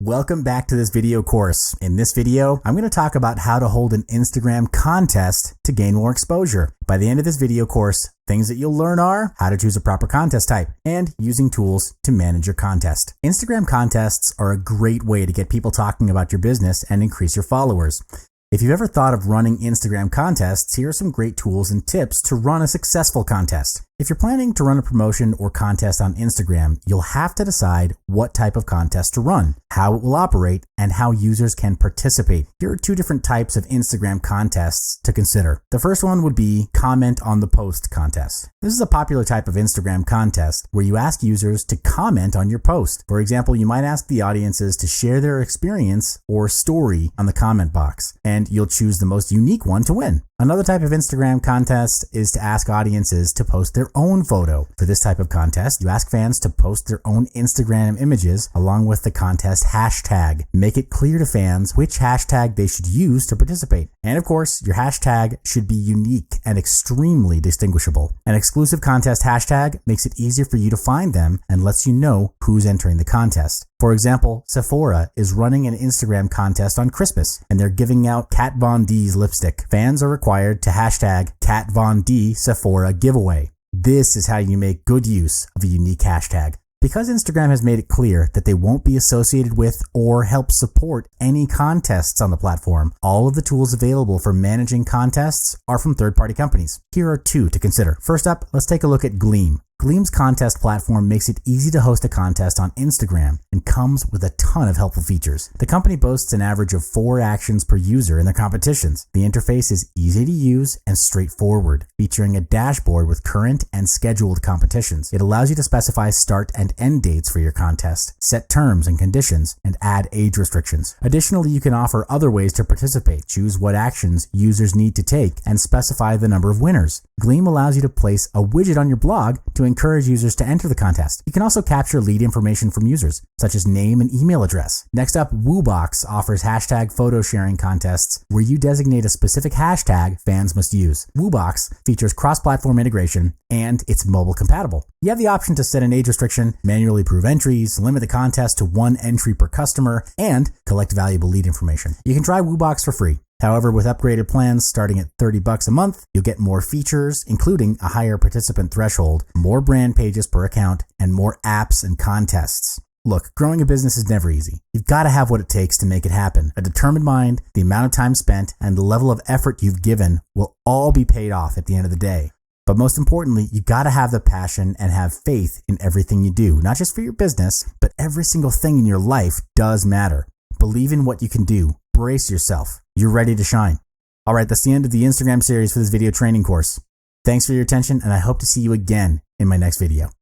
Welcome back to this video course. In this video, I'm going to talk about how to hold an Instagram contest to gain more exposure. By the end of this video course, things that you'll learn are how to choose a proper contest type and using tools to manage your contest. Instagram contests are a great way to get people talking about your business and increase your followers. If you've ever thought of running Instagram contests, here are some great tools and tips to run a successful contest. If you're planning to run a promotion or contest on Instagram, you'll have to decide what type of contest to run, how it will operate, and how users can participate. Here are two different types of Instagram contests to consider. The first one would be comment on the post contest. This is a popular type of Instagram contest where you ask users to comment on your post. For example, you might ask the audiences to share their experience or story on the comment box, and you'll choose the most unique one to win. Another type of Instagram contest is to ask audiences to post their own photo. For this type of contest, you ask fans to post their own Instagram images along with the contest hashtag. Make it clear to fans which hashtag they should use to participate. And of course, your hashtag should be unique and extremely distinguishable. An exclusive contest hashtag makes it easier for you to find them and lets you know who's entering the contest. For example, Sephora is running an Instagram contest on Christmas, and they're giving out Kat Von D's lipstick. Fans are required to hashtag Kat Von D Sephora giveaway. This is how you make good use of a unique hashtag. Because Instagram has made it clear that they won't be associated with or help support any contests on the platform, all of the tools available for managing contests are from third-party companies. Here are two to consider. First up, let's take a look at Gleam. Gleam's contest platform makes it easy to host a contest on Instagram and comes with a ton of helpful features. The company boasts an average of 4 actions per user in their competitions. The interface is easy to use and straightforward, featuring a dashboard with current and scheduled competitions. It allows you to specify start and end dates for your contest, set terms and conditions, and add age restrictions. Additionally, you can offer other ways to participate, choose what actions users need to take, and specify the number of winners. Gleam allows you to place a widget on your blog to encourage users to enter the contest. You can also capture lead information from users, such as name and email address. Next up, Woobox offers hashtag photo sharing contests where you designate a specific hashtag fans must use. Woobox features cross-platform integration and it's mobile compatible. You have the option to set an age restriction, manually approve entries, limit the contest to 1 entry per customer, and collect valuable lead information. You can try Woobox for free. However, with upgraded plans starting at $30 a month, you'll get more features, including a higher participant threshold, more brand pages per account, and more apps and contests. Look, growing a business is never easy. You've got to have what it takes to make it happen. A determined mind, the amount of time spent, and the level of effort you've given will all be paid off at the end of the day. But most importantly, you got to have the passion and have faith in everything you do, not just for your business, but every single thing in your life does matter. Believe in what you can do. Brace yourself. You're ready to shine. All right, that's the end of the Instagram series for this video training course. Thanks for your attention, and I hope to see you again in my next video.